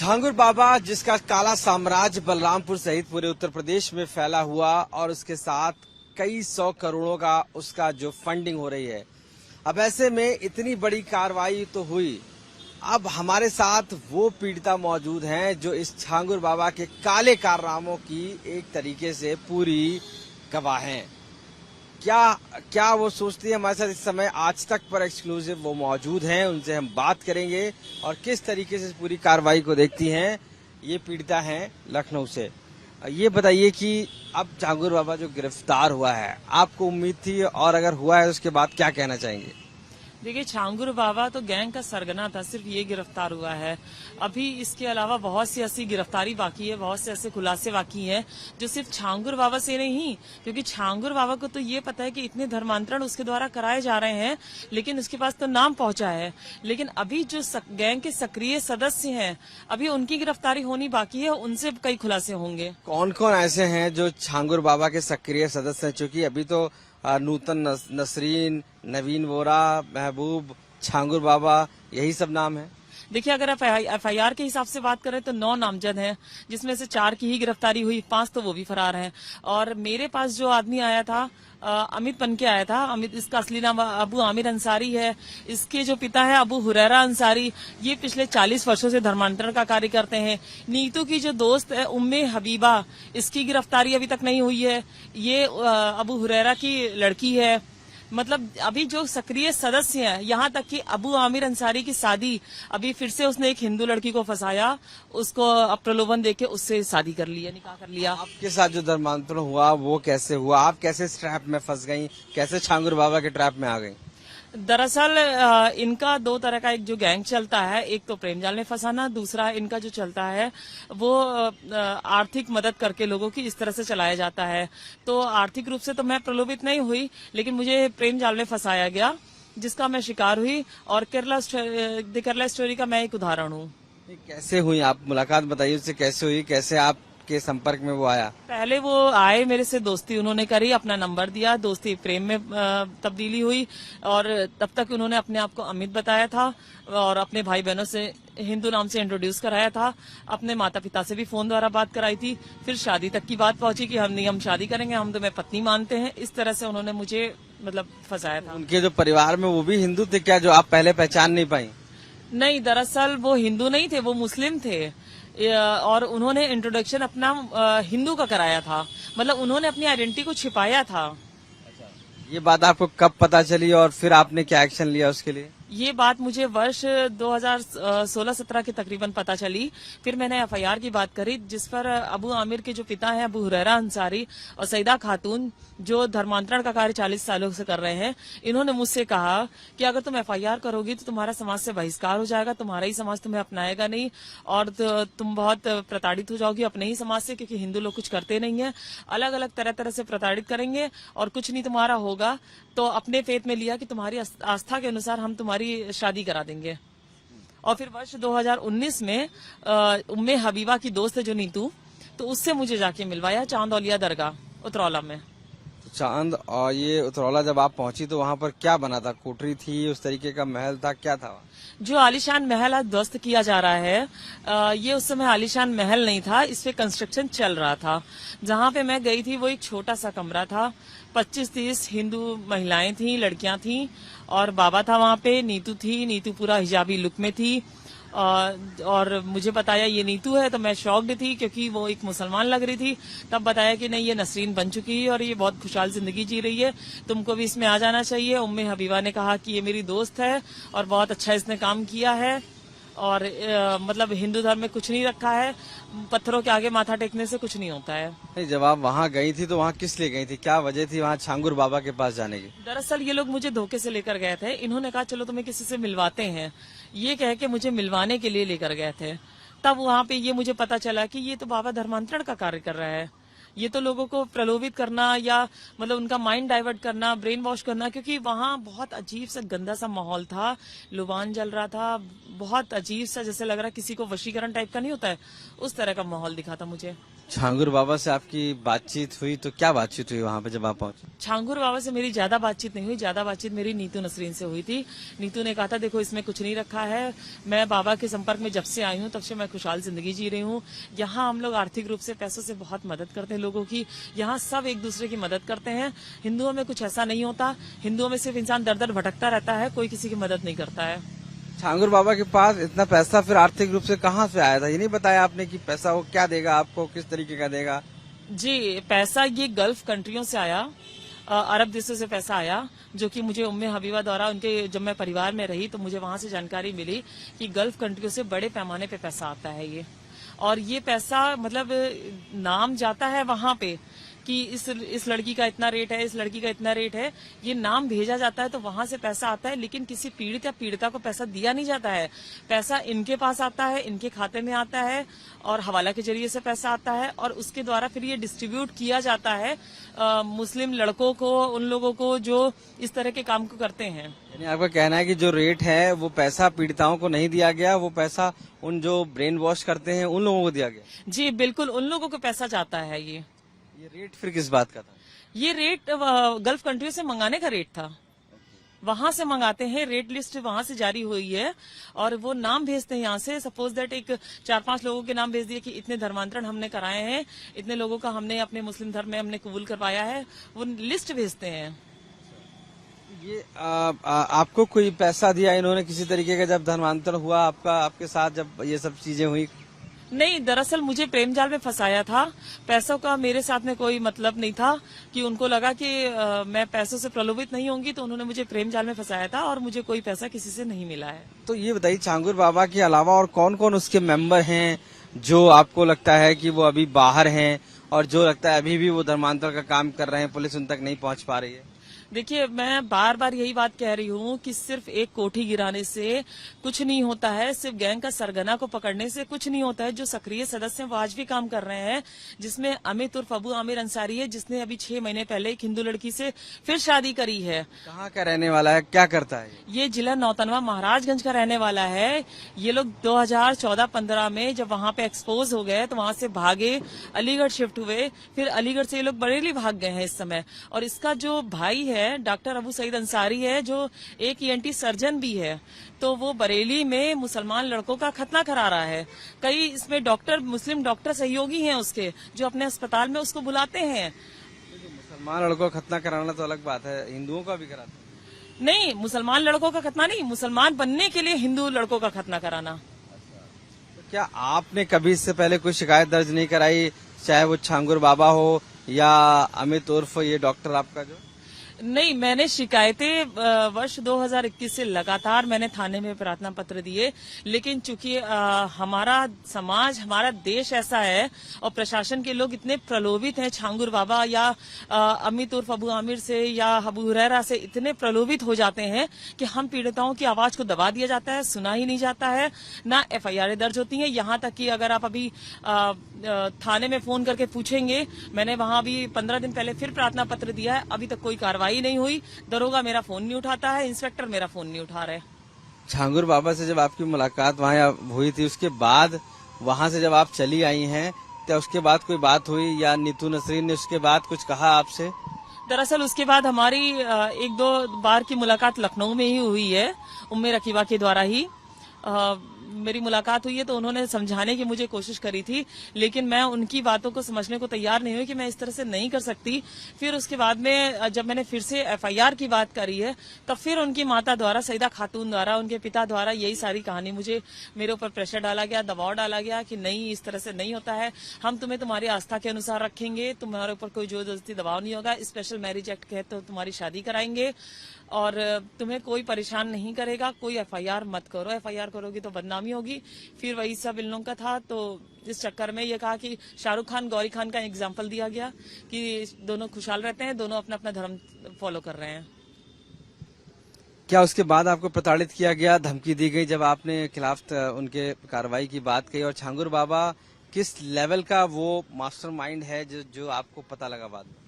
छांगुर बाबा, जिसका काला साम्राज्य बलरामपुर सहित पूरे उत्तर प्रदेश में फैला हुआ और उसके साथ कई 100 करोड़ों का उसका जो फंडिंग हो रही है। अब ऐसे में इतनी बड़ी कार्रवाई तो हुई। अब हमारे साथ वो पीड़िता मौजूद हैं जो इस छांगुर बाबा के काले कारनामों की एक तरीके से पूरी गवाह हैं। क्या वो सोचती है? हमारे साथ इस समय आज तक पर एक्सक्लूसिव वो मौजूद हैं, उनसे हम बात करेंगे और किस तरीके से पूरी कार्रवाई को देखती हैं। ये पीड़िता हैं लखनऊ से। ये बताइए कि अब छांगुर बाबा जो गिरफ्तार हुआ है, आपको उम्मीद थी, और अगर हुआ है तो उसके बाद क्या कहना चाहेंगे? देखिए, छांगुर बाबा तो गैंग का सरगना था, सिर्फ ये गिरफ्तार हुआ है। अभी इसके अलावा बहुत सी ऐसी गिरफ्तारी बाकी है, बहुत से ऐसे खुलासे बाकी हैं जो सिर्फ छांगुर बाबा से नहीं, क्योंकि छांगुर बाबा को तो ये पता है कि इतने धर्मांतरण उसके द्वारा कराए जा रहे हैं, लेकिन उसके पास तो नाम पहुंचा है। लेकिन अभी जो गैंग के सक्रिय सदस्य हैं, अभी उनकी गिरफ्तारी होनी बाकी है, उनसे कई खुलासे होंगे। कौन कौन ऐसे हैं जो छांगुर बाबा के सक्रिय सदस्य हैं? चूंकि अभी तो नूतन नसरीन, नवीन वोरा, महबूब, छांगुर बाबा, यही सब नाम है। देखिए, अगर एफआईआर के हिसाब से बात करें तो 9 नामजद हैं, जिसमें से 4 की ही गिरफ्तारी हुई, 5 तो वो भी फरार हैं। और मेरे पास जो आदमी आया था, अमित बन के आया था। अमित, इसका असली नाम अबू आमिर अंसारी है। इसके जो पिता है अबू हुरैरा अंसारी, ये पिछले 40 वर्षों से धर्मांतरण का कार्य करते हैं। नीतू की जो दोस्त है उम्मे हबीबा, इसकी गिरफ्तारी अभी तक नहीं हुई है। ये अबू हुरैरा की लड़की है। मतलब अभी जो सक्रिय सदस्य हैं, यहाँ तक कि अबू आमिर अंसारी की शादी अभी फिर से उसने एक हिंदू लड़की को फंसाया, उसको प्रलोभन देके उससे शादी कर लिया, निकाह कर लिया। आपके साथ जो धर्मांतरण हुआ वो कैसे हुआ? आप कैसे इस ट्रैप में फंस गई? कैसे छांगुर बाबा के ट्रैप में आ गई? दरअसल इनका 2 तरह का एक जो गैंग चलता है, एक तो प्रेम जाल में फंसाना, दूसरा इनका जो चलता है वो आर्थिक मदद करके लोगों की इस तरह से चलाया जाता है। तो आर्थिक रूप से तो मैं प्रलोभित नहीं हुई, लेकिन मुझे प्रेम जाल में फंसाया गया, जिसका मैं शिकार हुई। और केरला स्टोरी का मैं एक उदाहरण हूँ। कैसे हुई आप? मुलाकात बताइए, उससे कैसे हुई, कैसे आप के संपर्क में वो आया? पहले वो आए, मेरे से दोस्ती उन्होंने करी, अपना नंबर दिया, दोस्ती प्रेम में तब्दीली हुई। और तब तक उन्होंने अपने आप को अमित बताया था और अपने भाई बहनों से हिंदू नाम से इंट्रोड्यूस कराया था। अपने माता पिता से भी फोन द्वारा बात कराई थी। फिर शादी तक की बात पहुंची कि हम शादी करेंगे, हम तुम्हें पत्नी मानते हैं। इस तरह से उन्होंने मुझे फंसाया था। उनके जो परिवार में वो भी हिंदू थे क्या, जो आप पहले पहचान नहीं पाई? नहीं, दरअसल वो हिंदू नहीं थे, वो मुस्लिम थे। और उन्होंने इंट्रोडक्शन अपना हिंदू का कराया था, मतलब उन्होंने अपनी आइडेंटिटी को छिपाया था। ये बात आपको कब पता चली और फिर आपने क्या एक्शन लिया उसके लिए? ये बात मुझे वर्ष 2016-17 के तकरीबन पता चली। फिर मैंने एफआईआर की बात करी, जिस पर अबू आमिर के जो पिता हैं अबू हुरैरा अंसारी और सईदा खातून, जो धर्मांतरण का कार्य 40 सालों से कर रहे हैं, इन्होंने मुझसे कहा कि अगर तुम एफआईआर करोगी तो तुम्हारा समाज से बहिष्कार हो जाएगा, तुम्हारा ही समाज तुम्हें अपनाएगा नहीं और तुम बहुत प्रताड़ित हो जाओगी अपने ही समाज से, क्योंकि हिंदू लोग कुछ करते नहीं है, अलग अलग तरह तरह से प्रताड़ित करेंगे और कुछ नहीं तुम्हारा होगा। तो अपने फेथ में लिया कि तुम्हारी आस्था के अनुसार हम तुम्हारी शादी करा देंगे। और फिर वर्ष 2019 में उम्मे हबीबा की दोस्त है जो नीतू, तो उससे मुझे जाके मिलवाया चांदौलिया दरगाह उतरौला में। चांद, और ये उतरौला जब आप पहुंची तो वहाँ पर क्या बना था? कोठरी थी, उस तरीके का महल था, क्या था? जो आलीशान महल आज ध्वस्त किया जा रहा है, ये उस समय आलीशान महल नहीं था, इस पे कंस्ट्रक्शन चल रहा था। जहाँ पे मैं गई थी वो एक छोटा सा कमरा था, 25-30 हिंदू महिलाएं थी, लड़कियां थी और बाबा था वहाँ पे। नीतू थी, नीतू पूरा हिजाबी लुक में थी और मुझे बताया ये नीतू है, तो मैं शॉक्ड थी क्योंकि वो एक मुसलमान लग रही थी। तब बताया कि नहीं, ये नसरीन बन चुकी है और ये बहुत खुशहाल जिंदगी जी रही है, तुमको भी इसमें आ जाना चाहिए। उम्मे हबीबा ने कहा कि ये मेरी दोस्त है और बहुत अच्छा इसने काम किया है और मतलब हिंदू धर्म में कुछ नहीं रखा है, पत्थरों के आगे माथा टेकने से कुछ नहीं होता है। नहीं, जब आप वहाँ गई थी तो वहाँ किस लिए गई थी? क्या वजह थी वहाँ छांगुर बाबा के पास जाने की? दरअसल ये लोग मुझे धोखे से लेकर गए थे। इन्होंने कहा चलो तुम्हें किसी से मिलवाते हैं, ये कह के मुझे मिलवाने के लिए लेकर गए थे। तब वहाँ पे ये मुझे पता चला कि ये तो बाबा धर्मांतरण का कार्य कर रहा है, ये तो लोगों को प्रलोभित करना या मतलब उनका माइंड डाइवर्ट करना, ब्रेन वॉश करना, क्योंकि वहां बहुत अजीब सा गंदा सा माहौल था, लुबान जल रहा था, बहुत अजीब सा, जैसे लग रहा किसी को वशीकरण टाइप का नहीं होता है, उस तरह का माहौल दिखा था मुझे। छांगुर बाबा से आपकी बातचीत हुई तो क्या बातचीत हुई वहां पे जब आप पहुंचे? छांगुर बाबा से मेरी ज्यादा बातचीत नहीं हुई, ज्यादा बातचीत मेरी नीतू नसरीन से हुई थी। नीतू ने कहा था देखो इसमें कुछ नहीं रखा है, मैं बाबा के संपर्क में जब से आई हूँ तब से मैं खुशहाल जिंदगी जी रही हूँ। यहाँ हम लोग आर्थिक रूप से पैसों से बहुत मदद करते हैं लोगों की, यहाँ सब एक दूसरे की मदद करते हैं। हिंदुओं में कुछ ऐसा नहीं होता, हिंदुओं में सिर्फ इंसान दर दर भटकता रहता है, कोई किसी की मदद नहीं करता है। छांगुर बाबा के पास इतना पैसा फिर आर्थिक रूप से कहाँ से आया था? ये नहीं बताया आपने कि पैसा वो क्या देगा आपको, किस तरीके का देगा? जी, पैसा ये गल्फ कंट्रियों से आया, अरब देशों से पैसा आया, जो कि मुझे उम्मे हबीबा द्वारा उनके, जब मैं परिवार में रही तो मुझे वहां से जानकारी मिली कि गल्फ कंट्रियों से बड़े पैमाने पे पैसा आता है ये। और ये पैसा मतलब नाम जाता है वहां पे कि इस लड़की का इतना रेट है, इस लड़की का इतना रेट है, ये नाम भेजा जाता है तो वहां से पैसा आता है, लेकिन किसी पीड़ित या पीड़िता को पैसा दिया नहीं जाता है। पैसा इनके पास आता है, इनके खाते में आता है और हवाला के जरिए से पैसा आता है और उसके द्वारा फिर ये डिस्ट्रीब्यूट किया जाता है मुस्लिम लड़कों को, उन लोगों को जो इस तरह के काम को करते हैं। यानी आपका कहना है कि जो रेट है वो पैसा पीड़िताओं को नहीं दिया गया, वो पैसा उन जो ब्रेन वॉश करते हैं उन लोगों को दिया गया? जी बिल्कुल, उन लोगों को पैसा जाता है। ये रेट फिर किस बात का था? ये रेट गल्फ कंट्रियों से मंगाने का रेट था, वहां से मंगाते हैं, रेट लिस्ट वहां से जारी हुई है और वो नाम भेजते हैं यहाँ से। सपोज दैट एक 4-5 लोगों के नाम भेज दिए कि इतने धर्मांतरण हमने कराए हैं, इतने लोगों का हमने अपने मुस्लिम धर्म में हमने कबूल करवाया है, वो लिस्ट भेजते हैं। ये आपको कोई पैसा दिया इन्होंने किसी तरीके का जब धर्मांतरण हुआ आपका, आपके साथ जब ये सब चीजें हुई? नहीं, दरअसल मुझे प्रेम जाल में फंसाया था, पैसों का मेरे साथ में कोई मतलब नहीं था कि उनको लगा कि मैं पैसों से प्रलोभित नहीं होंगी, तो उन्होंने मुझे प्रेम जाल में फंसाया था और मुझे कोई पैसा किसी से नहीं मिला है। तो ये बताइए छांगुर बाबा के अलावा और कौन कौन उसके मेंबर हैं जो आपको लगता है कि वो अभी बाहर हैं और जो लगता है अभी भी वो धर्मांतरण का काम कर रहे हैं, पुलिस उन तक नहीं पहुंच पा रही है? देखिए, मैं बार बार यही बात कह रही हूँ कि सिर्फ एक कोठी गिराने से कुछ नहीं होता है, सिर्फ गैंग का सरगना को पकड़ने से कुछ नहीं होता है। जो सक्रिय सदस्य हैं वो आज भी काम कर रहे हैं, जिसमें अमित उर्फ अबू आमिर अंसारी है, जिसने अभी 6 महीने पहले एक हिंदू लड़की से फिर शादी करी है। कहाँ का रहने वाला है, क्या करता है? ये जिला नौतनवा महाराजगंज का रहने वाला है। ये लोग 2014-15 में जब वहां पे एक्सपोज हो गए तो वहां से भागे, अलीगढ़ शिफ्ट हुए, फिर अलीगढ़ से ये लोग बरेली भाग गए हैं इस समय। और इसका जो भाई है डॉक्टर अबू सईद अंसारी है, जो एक ENT सर्जन भी है, तो वो बरेली में मुसलमान लड़कों का खतना करा रहा है। कई इसमें डॉक्टर, मुस्लिम डॉक्टर सहयोगी हैं उसके, जो अपने अस्पताल में उसको बुलाते हैं। मुसलमान लड़कों का खतना कराना तो अलग बात है, हिंदुओं का भी कराते हैं? नहीं, मुसलमान लड़कों का खतना नहीं, मुसलमान बनने के लिए हिंदू लड़कों का खतना कराना। तो क्या आपने कभी इससे पहले कोई शिकायत दर्ज नहीं कराई, चाहे वो छांगुर बाबा हो या अमित उर्फ ये डॉक्टर आपका जो? नहीं, मैंने शिकायतें वर्ष 2021 से लगातार मैंने थाने में प्रार्थना पत्र दिए, लेकिन चूंकि हमारा समाज, हमारा देश ऐसा है और प्रशासन के लोग इतने प्रलोभित हैं, छांगुर बाबा या अमित उर्फ अबू आमिर से या अबू हुरैरा से इतने प्रलोभित हो जाते हैं कि हम पीड़िताओं की आवाज को दबा दिया जाता है, सुना ही नहीं जाता है, ना FIR दर्ज होती है। यहाँ तक कि अगर आप अभी थाने में फोन करके पूछेंगे, मैंने वहां भी 15 दिन पहले फिर प्रार्थना पत्र दिया है, अभी तक कोई कार्रवाई नहीं हुई। दरोगा मेरा फोन नहीं उठाता है, इंस्पेक्टर मेरा फोन नहीं उठा रहे। छांगुर बाबा से जब आपकी मुलाकात वहाँ हुई थी, उसके बाद वहाँ से जब आप चली आई हैं, तो उसके बाद कोई बात हुई या नीतू नसरीन ने उसके बाद कुछ कहा आपसे? दरअसल उसके बाद हमारी 1-2 बार की मुलाकात लखनऊ में ही हुई है, उम्मे रकीबा के द्वारा ही मेरी मुलाकात हुई है। तो उन्होंने समझाने की मुझे कोशिश करी थी, लेकिन मैं उनकी बातों को समझने को तैयार नहीं हुई कि मैं इस तरह से नहीं कर सकती। फिर उसके बाद में जब मैंने फिर से FIR की बात करी है, तब फिर उनकी माता द्वारा, सईदा खातून द्वारा, उनके पिता द्वारा यही सारी कहानी मुझे, मेरे ऊपर प्रेशर डाला गया, दबाव डाला गया कि नहीं, इस तरह से नहीं होता है, हम तुम्हें तुम्हारी आस्था के अनुसार रखेंगे, तुम्हारे ऊपर कोई जोर जबरदस्ती दबाव नहीं होगा, स्पेशल मैरिज एक्ट के तो तुम्हारी शादी कराएंगे और तुम्हें कोई परेशान नहीं करेगा, कोई FIR मत करो, FIR करोगी तो बदनामी होगी। फिर वही सब इन लोगों का था। तो इस चक्कर में ये कहा कि शाहरुख खान, गौरी खान का एग्जाम्पल दिया गया कि दोनों खुशहाल रहते हैं, दोनों अपना अपना धर्म फॉलो कर रहे हैं। क्या उसके बाद आपको प्रताड़ित किया गया, धमकी दी गई जब आपने खिलाफ उनके कार्रवाई की बात कही? और छांगुर बाबा किस लेवल का वो मास्टरमाइंड है जो आपको पता लगा बाद में?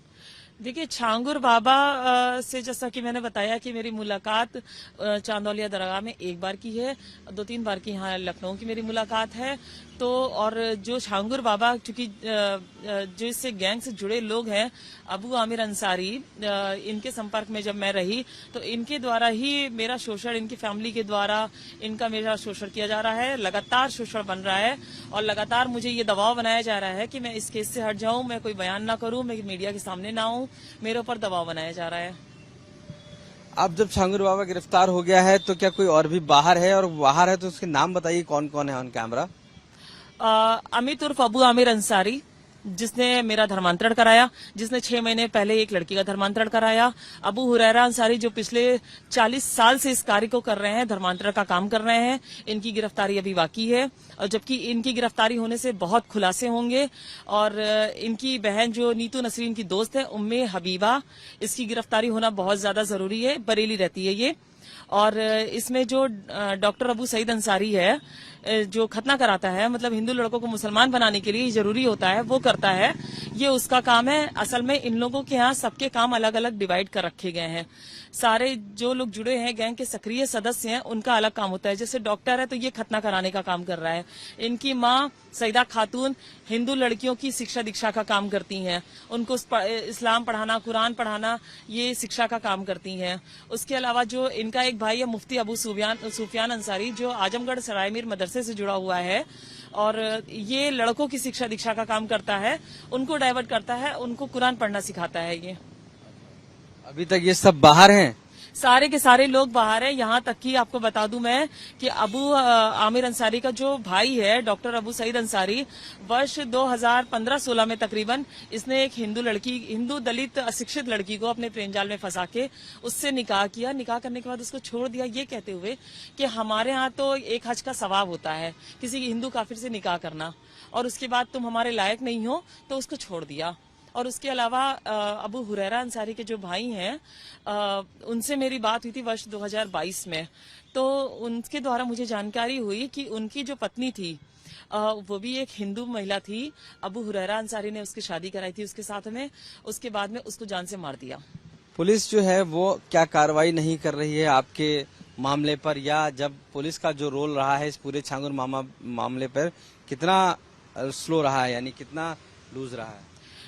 देखिए, छांगुर बाबा से जैसा कि मैंने बताया कि मेरी मुलाकात चांदौलिया दरगाह में एक बार की है, 2-3 बार की यहाँ लखनऊ की मेरी मुलाकात है। तो और जो छांगुर बाबा, चूंकि जो इससे गैंग से जुड़े लोग हैं, अबू आमिर अंसारी, इनके संपर्क में जब मैं रही तो इनके द्वारा ही मेरा शोषण, इनकी फैमिली के द्वारा इनका मेरा शोषण किया जा रहा है, लगातार शोषण बन रहा है और लगातार मुझे ये दबाव बनाया जा रहा है कि मैं इस केस से हट जाऊं, मैं कोई बयान ना करूं, मैं मीडिया के सामने ना आऊं, मेरे ऊपर दबाव बनाया जा रहा है। अब जब छांगुर बाबा गिरफ्तार हो गया है तो क्या कोई और भी बाहर है, और बाहर है तो उसके नाम बताइए कौन कौन है ऑन कैमरा? अमित उर्फ अबू आमिर अंसारी, जिसने मेरा धर्मांतरण कराया, जिसने 6 महीने पहले एक लड़की का धर्मांतरण कराया। अबू हुरैरा अंसारी, जो पिछले 40 साल से इस कार्य को कर रहे हैं, धर्मांतरण का काम कर रहे हैं, इनकी गिरफ्तारी अभी बाकी है, और जबकि इनकी गिरफ्तारी होने से बहुत खुलासे होंगे। और इनकी बहन जो नीतू नसरीन की दोस्त है, उम्मे हबीबा, इसकी गिरफ्तारी होना बहुत ज्यादा जरूरी है, बरेली रहती है ये। और इसमें जो डॉक्टर अबू सईद अंसारी है, जो खतना कराता है, मतलब हिंदू लड़कों को मुसलमान बनाने के लिए जरूरी होता है वो करता है, ये उसका काम है। असल में इन लोगों के यहाँ सबके काम अलग अलग डिवाइड कर रखे गए हैं। सारे जो लोग जुड़े हैं, गैंग के सक्रिय सदस्य हैं, उनका अलग काम होता है। जैसे डॉक्टर है तो ये खतना कराने का काम कर रहा है। इनकी माँ सईदा खातून हिंदू लड़कियों की शिक्षा दीक्षा का काम करती हैं, उनको इस्लाम पढ़ाना, कुरान पढ़ाना, ये शिक्षा का काम करती हैं। उसके अलावा जो इनका एक भाई है मुफ्ती अबू सुफियान अंसारी, जो आजमगढ़ सरायमीर मदरसे से जुड़ा हुआ है, और ये लड़कों की शिक्षा दीक्षा का काम करता है, उनको डाइवर्ट करता है, उनको कुरान पढ़ना सिखाता है। ये अभी तक ये सब बाहर हैं? सारे के सारे लोग बाहर हैं। यहाँ तक कि आपको बता दूं मैं कि अबू आमिर अंसारी का जो भाई है, डॉक्टर अबू सईद अंसारी, वर्ष 2015-16 में तकरीबन इसने एक हिंदू दलित अशिक्षित लड़की को अपने प्रेम जाल में फंसा के उससे निकाह किया। निकाह करने के बाद उसको छोड़ दिया, ये कहते हुए कि हमारे यहाँ तो एक हज का सवाब होता है किसी हिंदू काफिर से निकाह करना, और उसके बाद तुम हमारे लायक नहीं हो, तो उसको छोड़ दिया। और उसके अलावा अबू हुरैरा अंसारी के जो भाई हैं, उनसे मेरी बात हुई थी वर्ष 2022 में। तो उनके द्वारा मुझे जानकारी हुई कि उनकी जो पत्नी थी, वो भी एक हिंदू महिला थी। अबू हुरैरा अंसारी ने उसकी शादी कराई थी उसके साथ में, उसके बाद में उसको जान से मार दिया। पुलिस जो है वो क्या कार्रवाई नहीं कर रही है आपके मामले पर, या जब पुलिस का जो रोल रहा है इस पूरे छांगुर मामले पर कितना स्लो रहा है, यानी कितना लूज रहा है?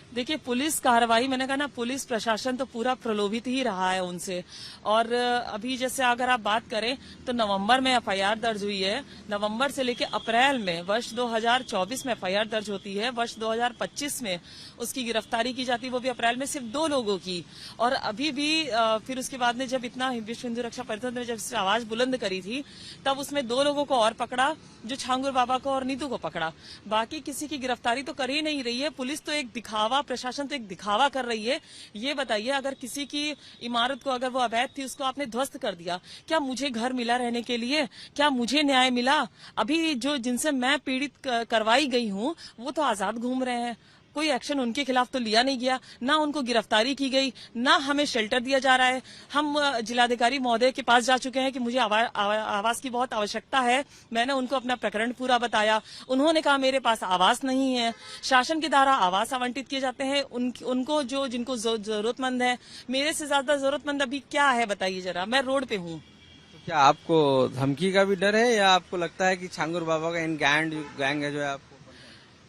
देखिए, पुलिस कार्रवाई, मैंने कहा ना, पुलिस प्रशासन तो पूरा प्रलोभित ही रहा है उनसे। और अभी जैसे अगर आप बात करें तो नवंबर में एफआईआर दर्ज हुई है, नवंबर से लेकर अप्रैल में वर्ष 2024 में एफआईआर दर्ज होती है, वर्ष 2025 में उसकी गिरफ्तारी की जाती है, वो भी अप्रैल में सिर्फ 2 लोगों की। और अभी भी फिर उसके बाद में जब इतना विश्व हिंदू रक्षा परिषद ने जब आवाज बुलंद करी थी, तब उसमें 2 लोगों को और पकड़ा, जो छांगुर बाबा को और नीतू को पकड़ा। बाकी किसी की गिरफ्तारी तो कर ही नहीं रही है। पुलिस तो एक दिखावा, प्रशासन तो एक दिखावा कर रही है। ये बताइए, अगर किसी की इमारत को, अगर वो अवैध थी, उसको आपने ध्वस्त कर दिया, क्या मुझे घर मिला रहने के लिए? क्या मुझे न्याय मिला? अभी जो जिनसे मैं पीड़ित करवाई गई हूँ वो तो आजाद घूम रहे हैं, कोई एक्शन उनके खिलाफ तो लिया नहीं गया, ना उनको गिरफ्तारी की गई, ना हमें शेल्टर दिया जा रहा है। हम जिलाधिकारी महोदय के पास जा चुके हैं कि मुझे आवास की बहुत आवश्यकता है। मैंने उनको अपना प्रकरण पूरा बताया, उन्होंने कहा मेरे पास आवास नहीं है। शासन के द्वारा आवास आवंटित किए जाते हैं उनको, जो जिनको जरूरतमंद है। मेरे से ज्यादा जरूरतमंद अभी क्या है बताइए जरा, मैं रोड पे हूँ। तो क्या आपको धमकी का भी डर है, या आपको लगता है कि छांगुर बाबा का इन गैंग है जो है आपको?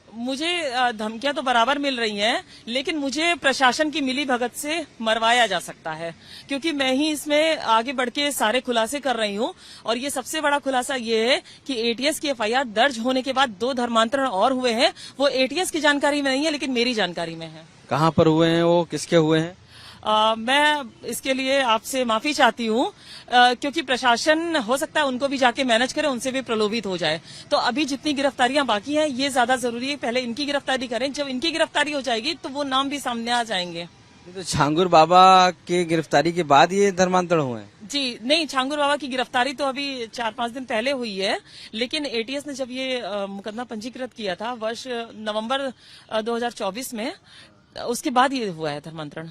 मुझे धमकियां तो बराबर मिल रही हैं, लेकिन मुझे प्रशासन की मिली भगत से मरवाया जा सकता है, क्योंकि मैं ही इसमें आगे बढ़ के सारे खुलासे कर रही हूं। और ये सबसे बड़ा खुलासा ये है कि एटीएस की एफआईआर दर्ज होने के बाद 2 धर्मांतरण और हुए हैं। वो एटीएस की जानकारी में नहीं है, लेकिन मेरी जानकारी में है। कहाँ पर हुए हैं वो, किसके हुए हैं? मैं इसके लिए आपसे माफी चाहती हूँ, क्योंकि प्रशासन हो सकता है उनको भी जाके मैनेज करे, उनसे भी प्रलोभित हो जाए। तो अभी जितनी गिरफ्तारियां बाकी हैं, ये ज्यादा जरूरी है, पहले इनकी गिरफ्तारी करें। जब इनकी गिरफ्तारी हो जाएगी तो वो नाम भी सामने आ जाएंगे। तो छांगुर बाबा के गिरफ्तारी के बाद ये धर्मांतरण हुए हैं? जी नहीं, छांगुर बाबा की गिरफ्तारी तो अभी 4-5 दिन पहले हुई है, लेकिन एटीएस ने जब ये मुकदमा पंजीकृत किया था वर्ष नवंबर 2024 में, उसके बाद ये हुआ है धर्मांतरण।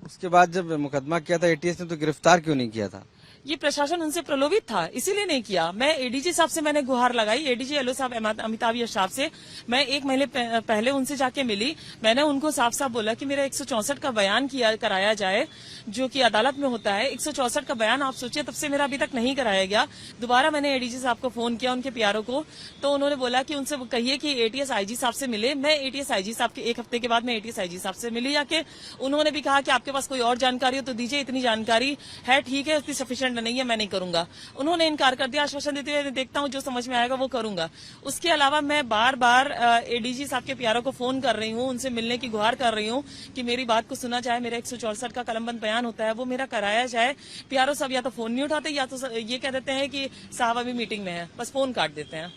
उसके बाद जब मुकदमा किया था एटीएस ने, तो गिरफ्तार क्यों नहीं किया था? ये प्रशासन उनसे प्रलोभित था, इसीलिए नहीं किया। मैं एडीजी साहब से मैंने गुहार लगाई, एडीजी एलओ साहब अमिताभ यश साहब से मैं 1 महीने पहले उनसे जाके मिली। मैंने उनको साफ साफ बोला कि मेरा 164 का बयान कराया जाए, जो कि अदालत में होता है। 164 का बयान आप सोचिए, तब से मेरा अभी तक नहीं कराया गया। दोबारा मैंने एडीजी साहब को फोन किया, उनके पीआरओ को, तो उन्होंने बोला कि उनसे कहिए कि एटीएस आईजी साहब से मिले। मैं एटीएस आईजी साहब के 1 हफ्ते के बाद मैं एटीएस आईजी साहब से मिली जाके। उन्होंने भी कहा कि आपके पास कोई और जानकारी हो तो दीजिए, इतनी जानकारी है ठीक है, उतनी सफिशिएंट नहीं है, मैं नहीं करूंगा। उन्होंने इनकार कर दिया, आश्वासन देते हुए देखता हूं जो समझ में आएगा वो करूंगा। उसके अलावा मैं बार बार एडीजी साहब के पीआरओ को फोन कर रही हूं, उनसे मिलने की गुहार कर रही हूं कि मेरी बात को सुना जाए, मेरा 164 का कलमबंद बयान होता है वो मेरा कराया जाए। पीआरओ साहब या तो फोन नहीं उठाते या तो ये कह देते हैं कि साहब अभी मीटिंग में है, बस फोन काट देते हैं।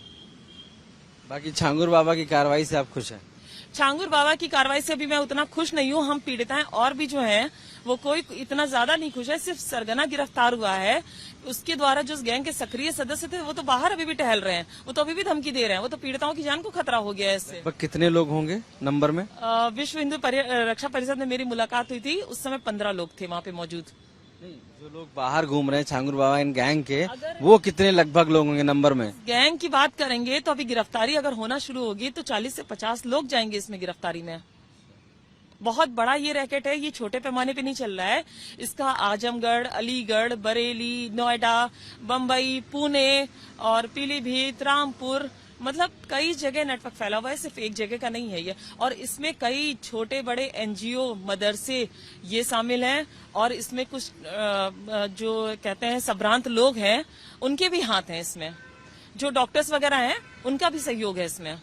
बाकी छांगुर बाबा की कार्रवाई से आप खुश हैं? छांगुर बाबा की कार्रवाई से अभी मैं उतना खुश नहीं हूँ। हम पीड़िताएं और भी जो हैं वो कोई इतना ज्यादा नहीं खुश है। सिर्फ सरगना गिरफ्तार हुआ है, उसके द्वारा जो गैंग के सक्रिय सदस्य थे वो तो बाहर अभी भी टहल रहे हैं, वो तो अभी भी धमकी दे रहे हैं, वो तो पीड़िताओं की जान को खतरा हो गया है इससे। कितने लोग होंगे नंबर में? विश्व हिंदू रक्षा परिषद में मेरी मुलाकात हुई थी, उस समय 15 लोग थे वहाँ पे मौजूद। नहीं, जो लोग बाहर घूम रहे हैं छांगुर बाबा इन गैंग के, वो कितने लगभग लोग होंगे नंबर में? गैंग की बात करेंगे तो अभी गिरफ्तारी अगर होना शुरू होगी तो 40 से 50 लोग जाएंगे इसमें गिरफ्तारी में। बहुत बड़ा ये रैकेट है, ये छोटे पैमाने पे नहीं चल रहा है। इसका आजमगढ़, अलीगढ़, बरेली, नोएडा, बम्बई, पुणे और पीलीभीत, रामपुर, मतलब कई जगह नेटवर्क फैला हुआ है, सिर्फ एक जगह का नहीं है ये। और इसमें कई छोटे बड़े एनजीओ, मदरसे ये शामिल हैं, और इसमें कुछ जो कहते हैं संभ्रांत लोग हैं उनके भी हाथ हैं इसमें। जो डॉक्टर्स वगैरह हैं उनका भी सहयोग है इसमें।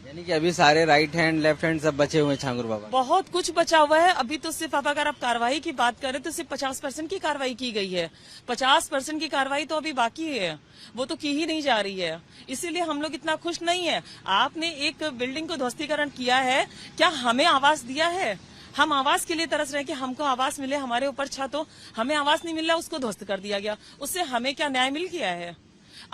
यानी कि अभी सारे राइट हैंड लेफ्ट हैंड सब बचे हुए हैं छांगुर बाबा? बहुत कुछ बचा हुआ है अभी तो। सिर्फ अब अगर आप कार्रवाई की बात करें तो सिर्फ 50% की कार्रवाई की गई है। 50% की कार्रवाई तो अभी बाकी है, वो तो की ही नहीं जा रही है। इसीलिए हम लोग इतना खुश नहीं है। आपने एक बिल्डिंग को ध्वस्तीकरण किया है, क्या हमें आवास दिया है? हम आवास के लिए तरस रहे हैं कि हमको आवास मिले, हमारे ऊपर छत हो, हमें आवास नहीं मिल रहा, उसको ध्वस्त कर दिया गया। उससे हमें क्या न्याय मिल गया है?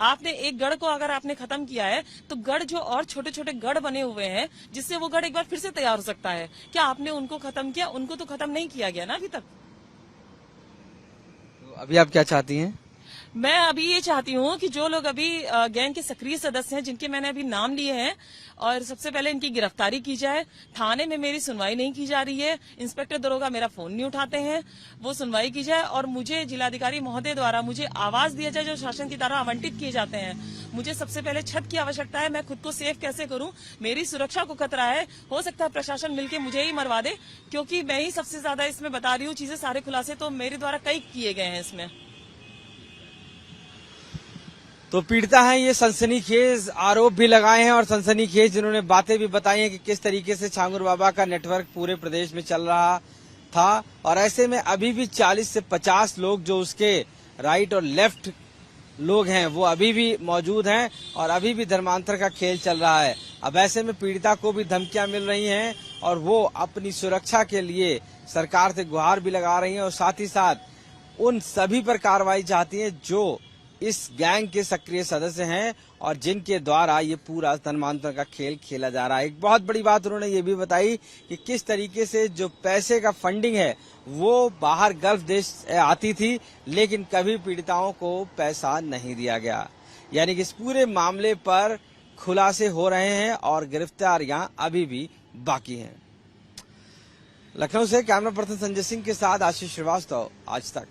आपने एक गढ़ को अगर आपने खत्म किया है तो गढ़ जो और छोटे छोटे गढ़ बने हुए हैं जिससे वो गढ़ एक बार फिर से तैयार हो सकता है, क्या आपने उनको खत्म किया? उनको तो खत्म नहीं किया गया ना अभी तक। तो अभी आप क्या चाहती हैं? मैं अभी ये चाहती हूँ कि जो लोग अभी गैंग के सक्रिय सदस्य हैं, जिनके मैंने अभी नाम लिए हैं, और सबसे पहले इनकी गिरफ्तारी की जाए। थाने में मेरी सुनवाई नहीं की जा रही है, इंस्पेक्टर दरोगा मेरा फोन नहीं उठाते हैं, वो सुनवाई की जाए। और मुझे जिलाधिकारी महोदय द्वारा मुझे आवास दिया जाए जो शासन की तरह आवंटित किए जाते हैं। मुझे सबसे पहले छत की आवश्यकता है। मैं खुद को सेफ कैसे करूं? मेरी सुरक्षा को खतरा है। हो सकता है प्रशासन मिलकर मुझे ही मरवा दे, क्योंकि मैं ही सबसे ज्यादा इसमें बता रही हूँ चीजें, सारे खुलासे तो मेरे द्वारा कई किए गए हैं इसमें। तो पीड़िता हैं, ये सनसनीखेज आरोप भी लगाए हैं और सनसनीखेज जिन्होंने बातें भी बताई हैं कि किस तरीके से छांगुर बाबा का नेटवर्क पूरे प्रदेश में चल रहा था। और ऐसे में अभी भी 40 से 50 लोग जो उसके राइट और लेफ्ट लोग हैं वो अभी भी मौजूद हैं और अभी भी धर्मांतर का खेल चल रहा है। अब ऐसे में पीड़िता को भी धमकियां मिल रही हैं और वो अपनी सुरक्षा के लिए सरकार से गुहार भी लगा रही हैं और साथ ही साथ उन सभी पर कार्रवाई चाहती हैं जो इस गैंग के सक्रिय सदस्य हैं और जिनके द्वारा ये पूरा धर्मांतर का खेल खेला जा रहा है। एक बहुत बड़ी बात उन्होंने ये भी बताई कि किस तरीके से जो पैसे का फंडिंग है वो बाहर गल्फ देश से आती थी, लेकिन कभी पीड़िताओं को पैसा नहीं दिया गया। यानी कि इस पूरे मामले पर खुलासे हो रहे हैं और गिरफ्तारियां अभी भी बाकी हैं। लखनऊ से कैमरा पर्सन संजय सिंह के साथ आशीष श्रीवास्तव, आज तक।